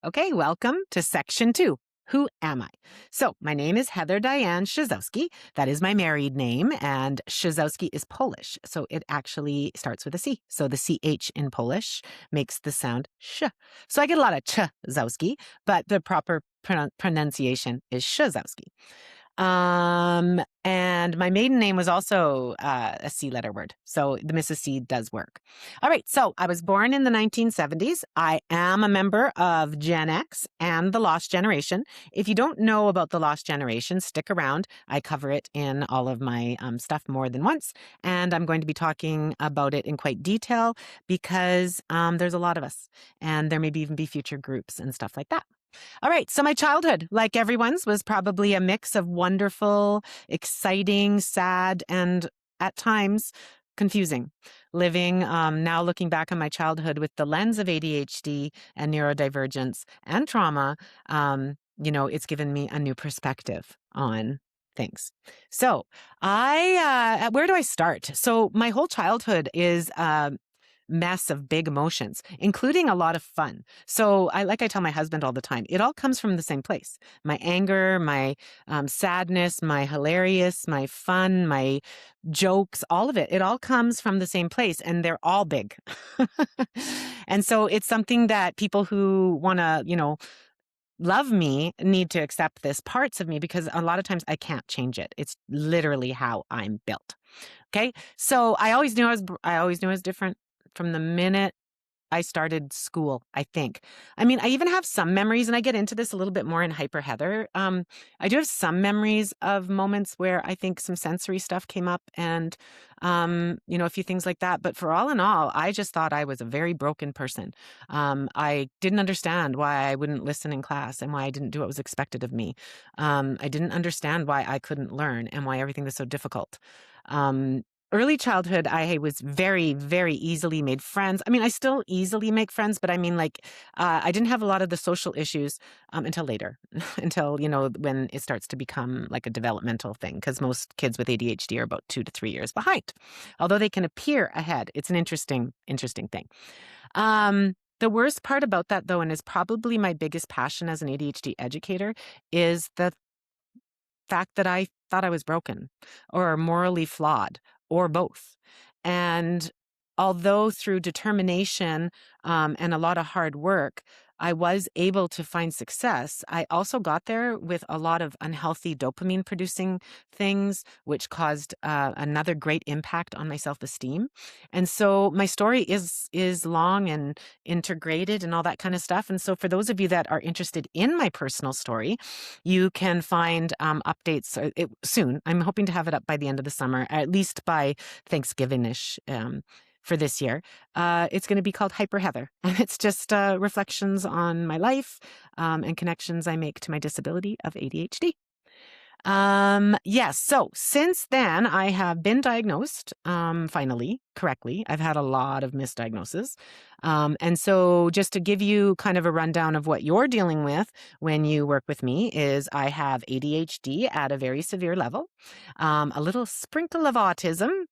Okay, welcome to section 2. Who am I? So, my name is Heather Dianne Chyzowski. That is my married name, and Sz-zowski is Polish. So, it actually starts with a C. So, the CH in Polish makes the sound sh. So, I get a lot of Sz-zowski, but the proper pronunciation is Sz-zowski. And my maiden name was also a C letter word. So the Mrs. C does work. All right. So I was born in the 1970s. I am a member of Gen X and the Lost Generation. If you don't know about the Lost Generation, stick around. I cover it in all of my stuff more than once. And I'm going to be talking about it in quite detail because there's a lot of us and there may even be future groups and stuff like that. All right. So my childhood, like everyone's, was probably a mix of wonderful, exciting, sad, and at times confusing. Living now looking back on my childhood with the lens of ADHD and neurodivergence and trauma, it's given me a new perspective on things. So where do I start? So my whole childhood is mess of big emotions, including a lot of fun. So I tell my husband all the time, it all comes from the same place. My anger, my sadness, my hilarious, my fun, my jokes, all of it. It all comes from the same place and they're all big. And so it's something that people who want to, love me need to accept this parts of me because a lot of times I can't change it. It's literally how I'm built. Okay. So I always knew I was different from the minute I started school, I think. I mean, I even have some memories, and I get into this a little bit more in Hyper Heather. I do have some memories of moments where I think some sensory stuff came up and, a few things like that. But for all in all, I just thought I was a very broken person. I didn't understand why I wouldn't listen in class and why I didn't do what was expected of me. I didn't understand why I couldn't learn and why everything was so difficult. Early childhood, I was very, very easily made friends. I mean, I still easily make friends, but I mean, I didn't have a lot of the social issues until later, until, when it starts to become like a developmental thing, because most kids with ADHD are about 2 to 3 years behind, although they can appear ahead. It's an interesting thing. The worst part about that, though, and is probably my biggest passion as an ADHD educator, is the fact that I thought I was broken or morally flawed or both. And although through determination and a lot of hard work, I was able to find success, I also got there with a lot of unhealthy dopamine producing things, which caused another great impact on my self-esteem. And so my story is long and integrated and all that kind of stuff. And so for those of you that are interested in my personal story, you can find updates soon. I'm hoping to have it up by the end of the summer, at least by Thanksgiving-ish. For this year. It's going to be called Hyper Heather. And it's just reflections on my life and connections I make to my disability of ADHD. Yes. So since then, I have been diagnosed, finally, correctly. I've had a lot of misdiagnoses. And so just to give you kind of a rundown of what you're dealing with when you work with me is I have ADHD at a very severe level, a little sprinkle of autism,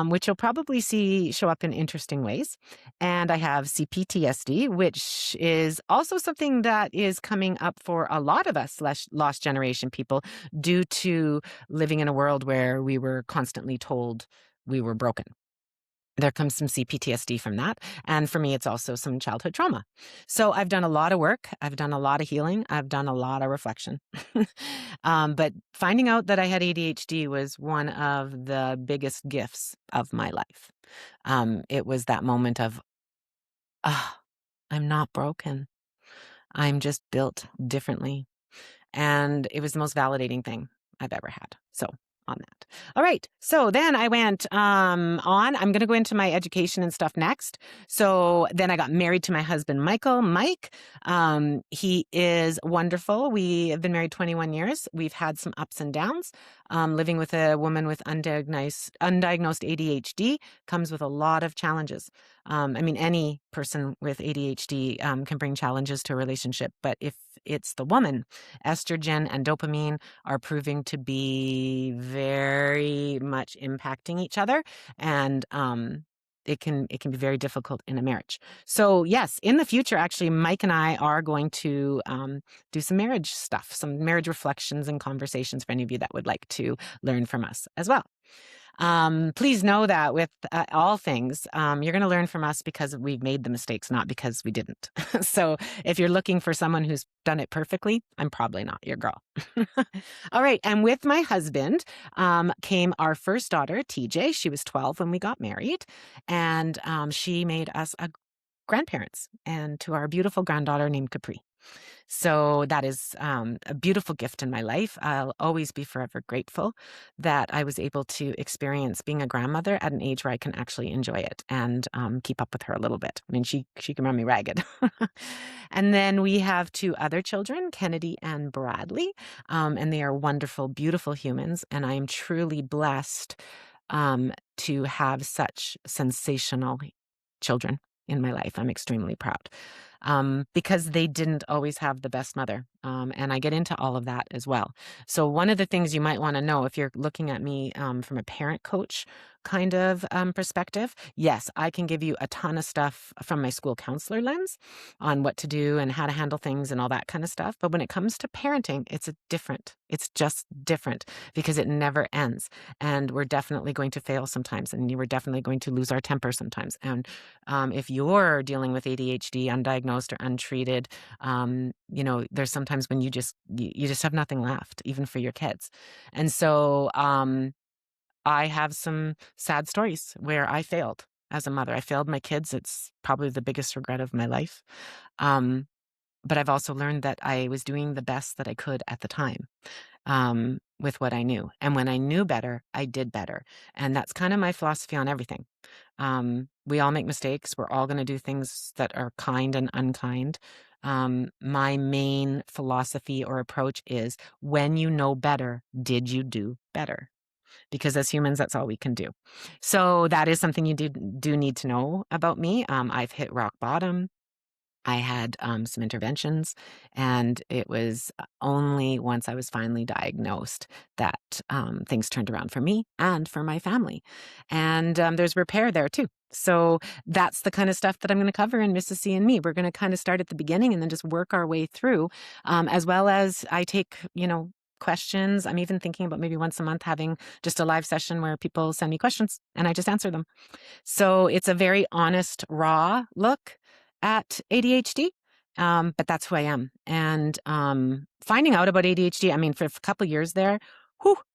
which you'll probably see show up in interesting ways. And I have CPTSD, which is also something that is coming up for a lot of us lost generation people due to living in a world where we were constantly told we were broken. There comes some CPTSD from that. And for me, it's also some childhood trauma. So I've done a lot of work. I've done a lot of healing. I've done a lot of reflection. But finding out that I had ADHD was one of the biggest gifts of my life. It was that moment of, I'm not broken. I'm just built differently. And it was the most validating thing I've ever had. So on that. All right. So then I went on. I'm going to go into my education and stuff next. So then I got married to my husband, Michael. Mike, he is wonderful. We have been married 21 years. We've had some ups and downs. Living with a woman with undiagnosed ADHD comes with a lot of challenges. Any person with ADHD can bring challenges to a relationship, but if it's the woman, estrogen and dopamine are proving to be very much impacting each other. And it can be very difficult in a marriage. So yes, in the future, actually, Mike and I are going to do some marriage stuff, some marriage reflections and conversations for any of you that would like to learn from us as well. Please know that with all things, you're going to learn from us because we've made the mistakes, not because we didn't. So if you're looking for someone who's done it perfectly, I'm probably not your girl. All right. And with my husband came our first daughter, TJ. She was 12 when we got married, and she made us grandparents, and to our beautiful granddaughter named Capri. So that is a beautiful gift in my life. I'll always be forever grateful that I was able to experience being a grandmother at an age where I can actually enjoy it and keep up with her a little bit. I mean, she can run me ragged. And then we have two other children, Kennedy and Bradley, and they are wonderful, beautiful humans. And I am truly blessed to have such sensational children in my life. I'm extremely proud because they didn't always have the best mother. And I get into all of that as well. So one of the things you might want to know if you're looking at me from a parent coach kind of perspective, yes, I can give you a ton of stuff from my school counselor lens on what to do and how to handle things and all that kind of stuff. But when it comes to parenting, it's just different because it never ends. And we're definitely going to fail sometimes. And we're definitely going to lose our temper sometimes. And if you're dealing with ADHD, undiagnosed or untreated, there's sometimes when you just have nothing left, even for your kids. And so I have some sad stories where I failed as a mother. I failed my kids. It's probably the biggest regret of my life. But I've also learned that I was doing the best that I could at the time with what I knew. And when I knew better, I did better. And that's kind of my philosophy on everything. We all make mistakes. We're all going to do things that are kind and unkind. My main philosophy or approach is when you know better, did you do better? Because as humans, that's all we can do. So that is something you do need to know about me. I've hit rock bottom. I had some interventions, and it was only once I was finally diagnosed that things turned around for me and for my family. And there's repair there too. So that's the kind of stuff that I'm going to cover in Mrs. C and Me. We're going to kind of start at the beginning and then just work our way through, as well as I take, questions. I'm even thinking about maybe once a month having just a live session where people send me questions and I just answer them. So it's a very honest, raw look at ADHD, but that's who I am. And finding out about ADHD, I mean, for a couple of years there,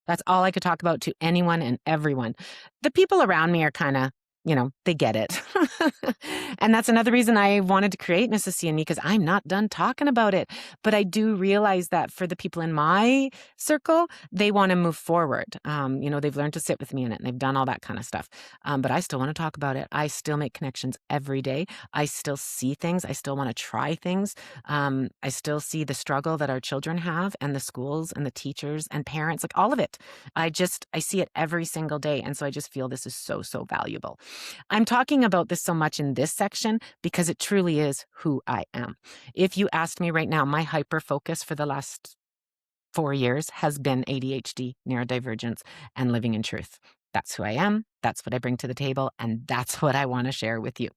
that's all I could talk about to anyone and everyone. The people around me are kind of, they get it. And that's another reason I wanted to create Mrs. C and Me, because I'm not done talking about it. But I do realize that for the people in my circle, they want to move forward. They've learned to sit with me in it and they've done all that kind of stuff. But I still want to talk about it. I still make connections every day. I still see things. I still want to try things. I still see the struggle that our children have and the schools and the teachers and parents, like all of it. I see it every single day. And so I just feel this is so, so valuable. I'm talking about this so much in this section because it truly is who I am. If you asked me right now, my hyper focus for the last 4 years has been ADHD, neurodivergence, and living in truth. That's who I am. That's what I bring to the table. And that's what I want to share with you.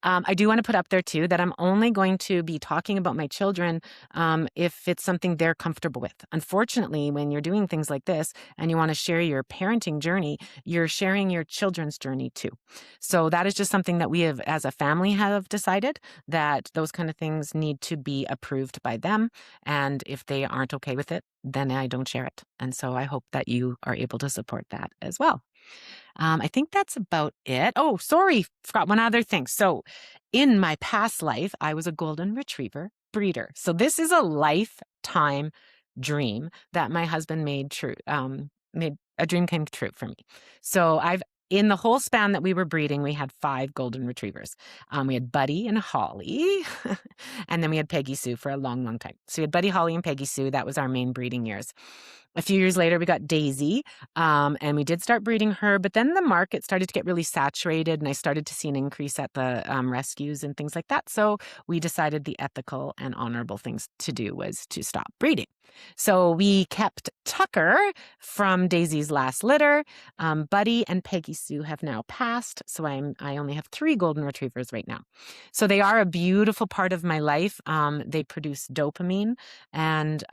I do want to put up there too that I'm only going to be talking about my children if it's something they're comfortable with. Unfortunately, when you're doing things like this and you want to share your parenting journey, you're sharing your children's journey too. So that is just something that we have, as a family, have decided that those kind of things need to be approved by them. And if they aren't okay with it, then I don't share it. And so I hope that you are able to support that as well. I think that's about it. Oh, sorry, forgot one other thing. So in my past life, I was a golden retriever breeder. So this is a lifetime dream that my husband made true, made a dream came true for me. So in the whole span that we were breeding, we had 5 golden retrievers. We had Buddy and Holly, and then we had Peggy Sue for a long, long time. So we had Buddy, Holly, and Peggy Sue. That was our main breeding years. A few years later, we got Daisy, and we did start breeding her, but then the market started to get really saturated, and I started to see an increase at the rescues and things like that. So we decided the ethical and honorable things to do was to stop breeding. So we kept Tucker from Daisy's last litter. Buddy and Peggy Sue have now passed, so I only have 3 golden retrievers right now. So they are a beautiful part of my life. They produce dopamine, and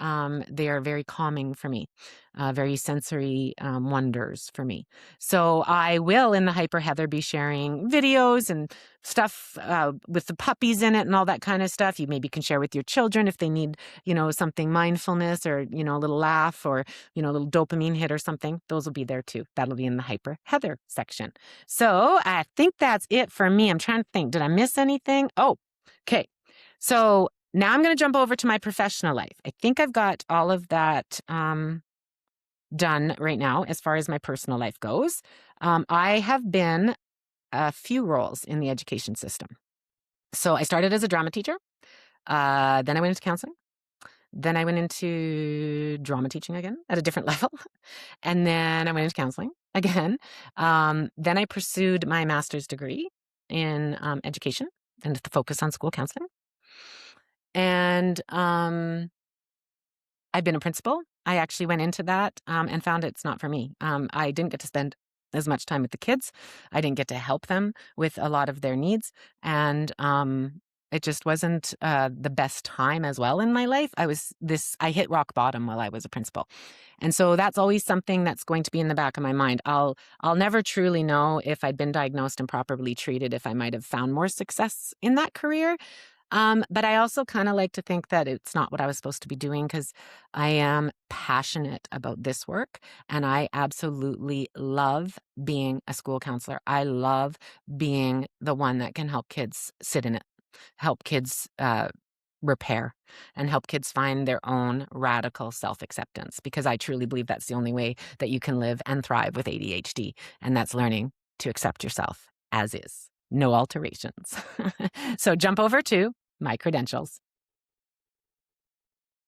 they are very calming for me. Very sensory wonders for me. So I will, in the Hyper Heather, be sharing videos and stuff with the puppies in it and all that kind of stuff. You maybe can share with your children if they need, something mindfulness or, a little laugh or, a little dopamine hit or something. Those will be there too. That'll be in the Hyper Heather section. So I think that's it for me. I'm trying to think, did I miss anything? Oh, okay. So now I'm going to jump over to my professional life. I think I've got all of that done right now as far as my personal life goes. I have been a few roles in the education system. So I started as a drama teacher. Then I went into counseling. Then I went into drama teaching again at a different level. And then I went into counseling again. Then I pursued my master's degree in education and with the focus on school counseling. And I've been a principal. I actually went into that and found it's not for me. I didn't get to spend as much time with the kids. I didn't get to help them with a lot of their needs. And it just wasn't the best time as well in my life. I hit rock bottom while I was a principal. And so that's always something that's going to be in the back of my mind. I'll never truly know if I'd been diagnosed and properly treated, if I might have found more success in that career. But I also kind of like to think that it's not what I was supposed to be doing because I am passionate about this work and I absolutely love being a school counselor. I love being the one that can help kids sit in it, help kids repair and help kids find their own radical self-acceptance, because I truly believe that's the only way that you can live and thrive with ADHD. And that's learning to accept yourself as is. No alterations. So jump over to my credentials.